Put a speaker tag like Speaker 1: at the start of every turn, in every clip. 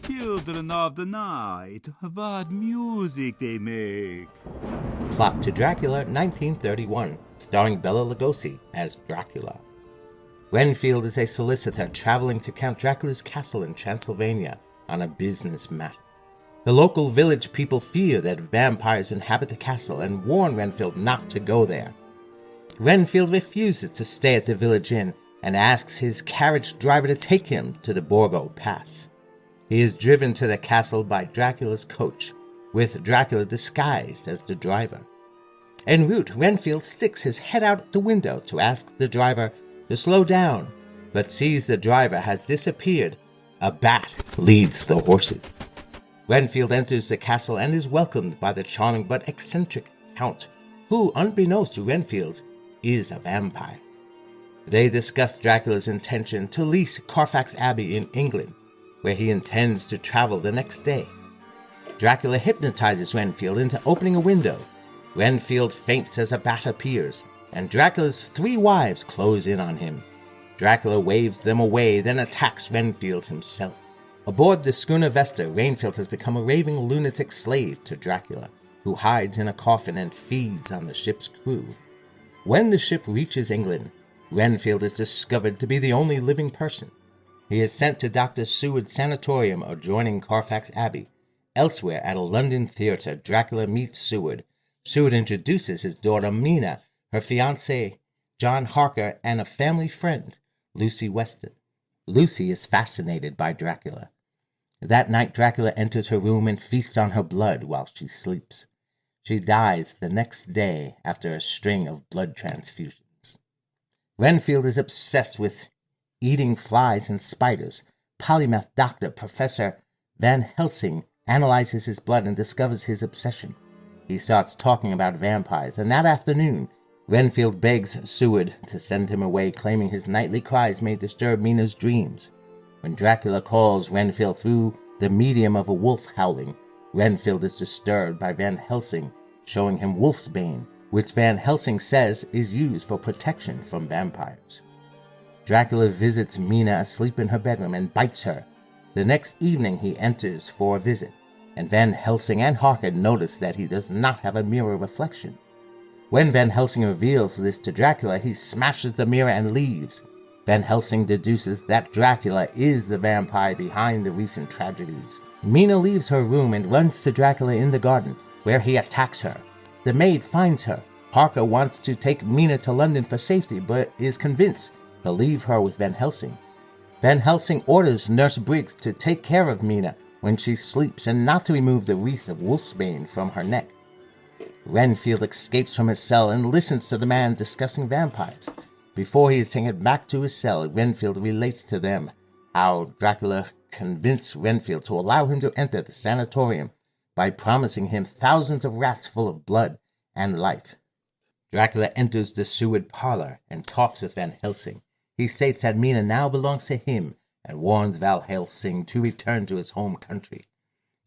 Speaker 1: children of the night, what music they make.
Speaker 2: Plot to Dracula, 1931, starring Bela Lugosi as Dracula. Renfield is a solicitor traveling to Count Dracula's castle in Transylvania on a business matter. The local village people fear that vampires inhabit the castle and warn Renfield not to go there. Renfield refuses to stay at the village inn and asks his carriage driver to take him to the Borgo Pass. He is driven to the castle by Dracula's coach, with Dracula disguised as the driver. En route, Renfield sticks his head out the window to ask the driver to slow down, but sees the driver has disappeared. A bat leads the horses. Renfield enters the castle and is welcomed by the charming but eccentric Count, who, unbeknownst to Renfield, is a vampire. They discuss Dracula's intention to lease Carfax Abbey in England, where he intends to travel the next day. Dracula hypnotizes Renfield into opening a window. Renfield faints as a bat appears, and Dracula's 3 wives close in on him. Dracula waves them away, then attacks Renfield himself. Aboard the schooner Vesta, Renfield has become a raving lunatic slave to Dracula, who hides in a coffin and feeds on the ship's crew. When the ship reaches England, Renfield is discovered to be the only living person. He is sent to Dr. Seward's sanatorium adjoining Carfax Abbey. Elsewhere, at a London theater, Dracula meets Seward. Seward introduces his daughter Mina, her fiancé John Harker, and a family friend, Lucy Weston. Lucy is fascinated by Dracula. That night, Dracula enters her room and feasts on her blood while she sleeps. She dies the next day after a string of blood transfusions. Renfield is obsessed with eating flies and spiders. Polymath doctor Professor Van Helsing analyzes his blood and discovers his obsession. He starts talking about vampires, and that afternoon, Renfield begs Seward to send him away, claiming his nightly cries may disturb Mina's dreams. When Dracula calls Renfield through the medium of a wolf howling, Renfield is disturbed by Van Helsing showing him wolf's bane, which Van Helsing says is used for protection from vampires. Dracula visits Mina asleep in her bedroom and bites her. The next evening he enters for a visit, and Van Helsing and Harker notice that he does not have a mirror reflection. When Van Helsing reveals this to Dracula, he smashes the mirror and leaves. Van Helsing deduces that Dracula is the vampire behind the recent tragedies. Mina leaves her room and runs to Dracula in the garden, where he attacks her. The maid finds her. Harker wants to take Mina to London for safety, but is convinced to leave her with Van Helsing. Van Helsing orders Nurse Briggs to take care of Mina when she sleeps and not to remove the wreath of wolfsbane from her neck. Renfield escapes from his cell and listens to the man discussing vampires. Before he is taken back to his cell, Renfield relates to them how Dracula convinced Renfield to allow him to enter the sanatorium by promising him thousands of rats full of blood and life. Dracula enters the Seward parlor and talks with Van Helsing. He states that Mina now belongs to him and warns Van Helsing to return to his home country.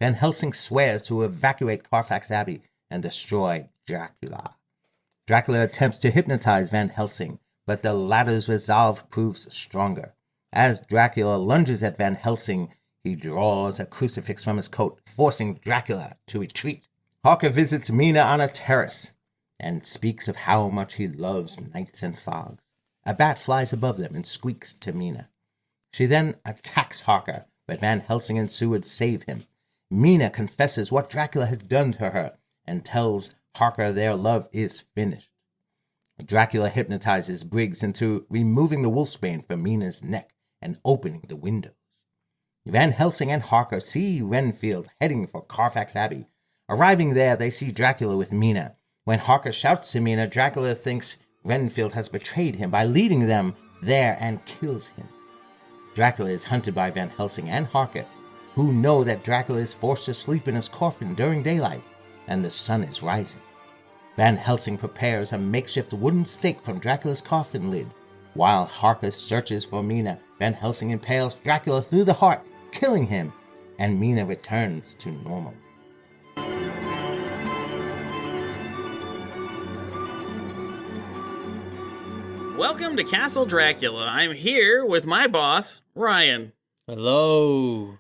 Speaker 2: Van Helsing swears to evacuate Carfax Abbey and destroy Dracula. Dracula attempts to hypnotize Van Helsing, but the latter's resolve proves stronger. As Dracula lunges at Van Helsing, he draws a crucifix from his coat, forcing Dracula to retreat. Harker visits Mina on a terrace and speaks of how much he loves nights and fogs. A bat flies above them and squeaks to Mina. She then attacks Harker, but Van Helsing and Seward save him. Mina confesses what Dracula has done to her and tells Harker their love is finished. Dracula hypnotizes Briggs into removing the wolfsbane from Mina's neck and opening the windows. Van Helsing and Harker see Renfield heading for Carfax Abbey. Arriving there, they see Dracula with Mina. When Harker shouts to Mina, Dracula thinks Renfield has betrayed him by leading them there and kills him. Dracula is hunted by Van Helsing and Harker, who know that Dracula is forced to sleep in his coffin during daylight, and the sun is rising. Van Helsing prepares a makeshift wooden stake from Dracula's coffin lid. While Harker searches for Mina, Van Helsing impales Dracula through the heart, killing him, and Mina returns to normal.
Speaker 3: Welcome to Castle Dracula. I'm here with my boss, Ryan.
Speaker 4: Hello.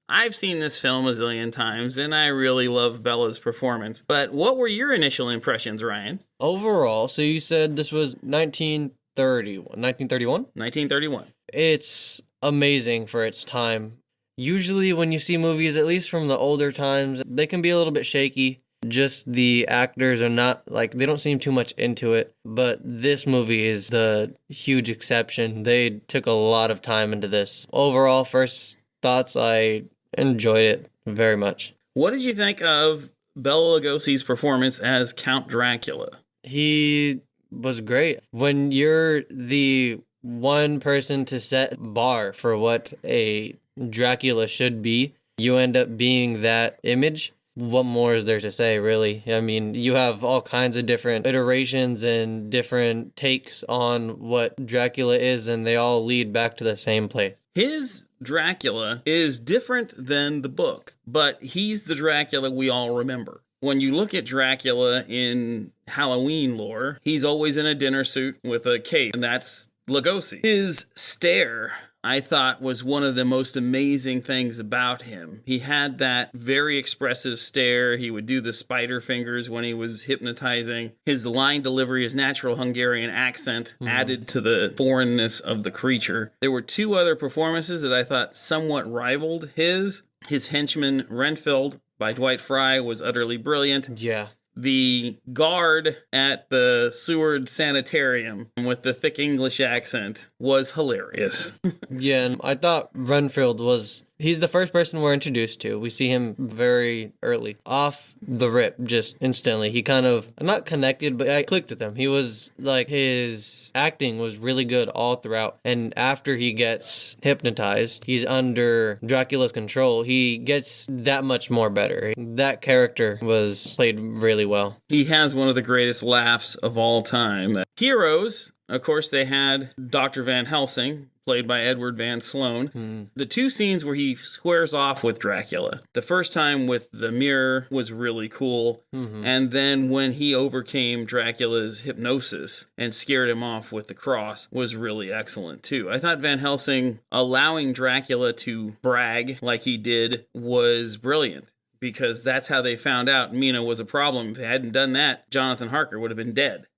Speaker 3: I've seen this film a zillion times, and I really love Bella's performance. But what were your initial impressions, Ryan?
Speaker 4: Overall, so you said this was 1931?
Speaker 3: 1931.
Speaker 4: It's amazing for its time. Usually when you see movies, at least from the older times, they can be a little bit shaky. Just the actors are not, like, they don't seem too much into it. But this movie is the huge exception. They took a lot of time into this. Overall, first thoughts, I enjoyed it very much.
Speaker 3: What did you think of Bela Lugosi's performance as Count Dracula?
Speaker 4: He was great. When you're the one person to set bar for what a Dracula should be, you end up being that image. What more is there to say, really? I mean, you have all kinds of different iterations and different takes on what Dracula is, and they all lead back to the same place.
Speaker 3: His Dracula is different than the book, but he's the Dracula we all remember. When you look at Dracula in Halloween lore, he's always in a dinner suit with a cape, and that's Lugosi. His stare, I thought, was one of the most amazing things about him. He had that very expressive stare. He would do the spider fingers when he was hypnotizing. His line delivery, his natural Hungarian accent added to the foreignness of the creature. There were two other performances that I thought somewhat rivaled his. His henchman, Renfield, by Dwight Frye, was utterly brilliant.
Speaker 4: Yeah.
Speaker 3: The guard at the Seward Sanitarium with the thick English accent was hilarious.
Speaker 4: Yeah, and I thought Renfield he's the first person we're introduced to. We see him very early. Off the rip, just instantly. He kind of, not connected, but I clicked with him. He was, like, his acting was really good all throughout. And after he gets hypnotized, he's under Dracula's control, he gets that much more better. That character was played really well.
Speaker 3: He has one of the greatest laughs of all time. Heroes, of course, they had Dr. Van Helsing, played by Edward Van Sloan. The two scenes where he squares off with Dracula. The first time with the mirror was really cool. And then when he overcame Dracula's hypnosis and scared him off with the cross was really excellent too. I thought Van Helsing allowing Dracula to brag like he did was brilliant, because that's how they found out Mina was a problem. If they hadn't done that, Jonathan Harker would have been dead.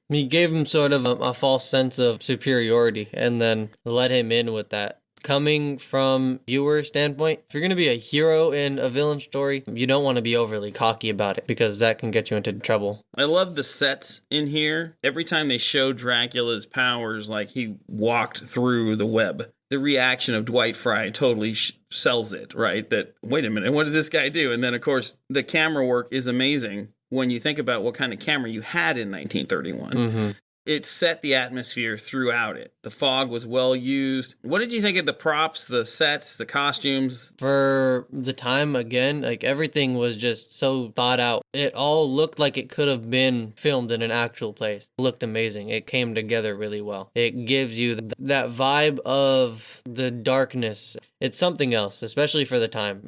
Speaker 4: He gave him sort of a false sense of superiority and then let him in with that. Coming from viewer standpoint, if you're going to be a hero in a villain story, you don't want to be overly cocky about it, because that can get you into trouble.
Speaker 3: I love the sets in here. Every time they show Dracula's powers, like he walked through the web, the reaction of Dwight Frye totally sells it, right? That, wait a minute, what did this guy do? And then, of course, the camera work is amazing when you think about what kind of camera you had in 1931. It set the atmosphere throughout it. The fog was well used. What did you think of the props, the sets, the costumes?
Speaker 4: For the time, again, like, everything was just so thought out. It all looked like it could have been filmed in an actual place. It looked amazing. It came together really well. It gives you that vibe of the darkness. It's something else, especially for the time.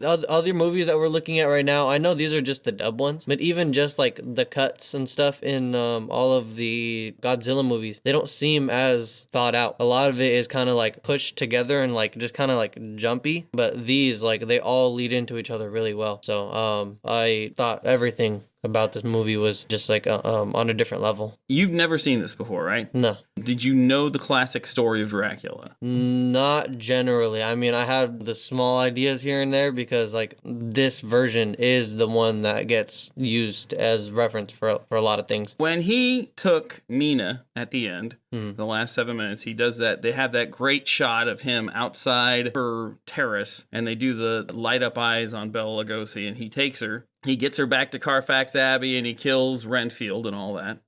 Speaker 4: Other movies that we're looking at right now, I know these are just the dub ones, but even just like the cuts and stuff in all of the Godzilla movies, they don't seem as thought out. A lot of it is kind of like pushed together and like just kind of like jumpy, but these, like, they all lead into each other really well. So I thought everything about this movie was just like on a different level.
Speaker 3: You've never seen this before, right?
Speaker 4: No.
Speaker 3: Did you know the classic story of Dracula?
Speaker 4: Not generally. I mean, I had the small ideas here and there, because like this version is the one that gets used as reference for a lot of things.
Speaker 3: When he took Mina at the end, the last 7 minutes, he does that. They have that great shot of him outside her terrace, and they do the light up eyes on Bela Lugosi, and he takes her. He gets her back to Carfax Abbey, and he kills Renfield and all that.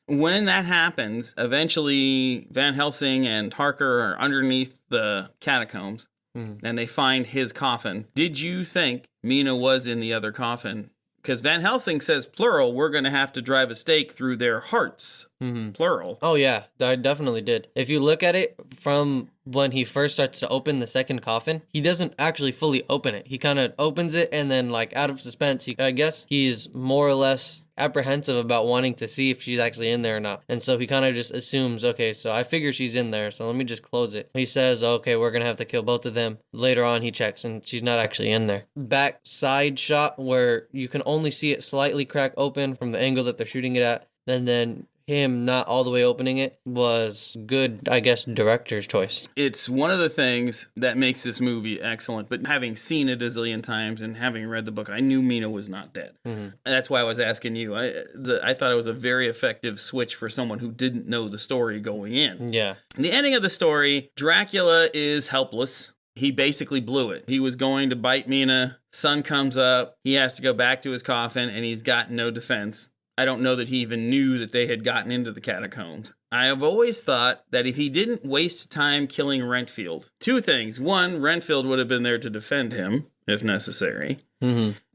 Speaker 3: When that happens, eventually Van Helsing and Harker are underneath the catacombs, and they find his coffin. Did you think Mina was in the other coffin? Because Van Helsing says, plural, we're going to have to drive a stake through their hearts, plural.
Speaker 4: Oh, yeah, I definitely did. If you look at it from when he first starts to open the second coffin, he doesn't actually fully open it. He kind of opens it, and then, like, out of suspense, I guess he's more or less apprehensive about wanting to see if she's actually in there or not. And so he kind of just assumes, okay, so I figure she's in there, so let me just close it. He says, okay, we're going to have to kill both of them. Later on, he checks, and she's not actually in there. Back side shot where you can only see it slightly crack open from the angle that they're shooting it at, and then him not all the way opening it was good, I guess, director's choice.
Speaker 3: It's one of the things that makes this movie excellent, but having seen it a zillion times and having read the book, I knew Mina was not dead. And that's why I was asking you. I thought it was a very effective switch for someone who didn't know the story going in.
Speaker 4: Yeah.
Speaker 3: The ending of the story, Dracula is helpless. He basically blew it. He was going to bite Mina. Sun comes up. He has to go back to his coffin, and he's got no defense. I don't know that he even knew that they had gotten into the catacombs. I have always thought that if he didn't waste time killing Renfield, two things. One, Renfield would have been there to defend him, if necessary.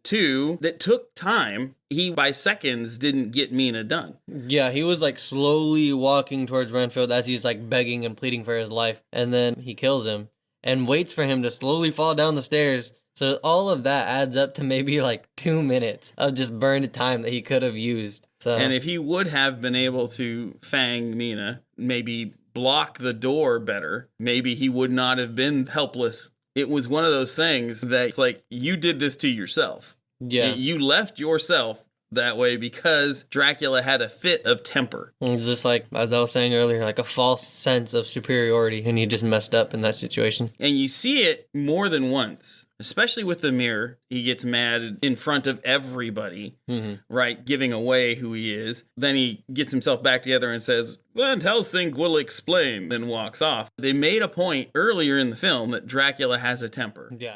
Speaker 3: Two, that took time. He, by seconds, didn't get Mina done.
Speaker 4: Yeah, he was like slowly walking towards Renfield as he's like begging and pleading for his life. And then he kills him and waits for him to slowly fall down the stairs. So all of that adds up to maybe like 2 minutes of just burned time that he could have used. So,
Speaker 3: and if he would have been able to fang Mina, maybe block the door better, maybe he would not have been helpless. It was one of those things that it's like, you did this to yourself.
Speaker 4: yeah.
Speaker 3: You left yourself that way because Dracula had a fit of temper.
Speaker 4: It's just like, as I was saying earlier, like a false sense of superiority, and he just messed up in that situation.
Speaker 3: And you see it more than once, especially with the mirror. He gets mad in front of everybody, right, giving away who he is. Then he gets himself back together and says, Van Helsing will explain, then walks off. They made a point earlier in the film that Dracula has a temper.
Speaker 4: Yeah.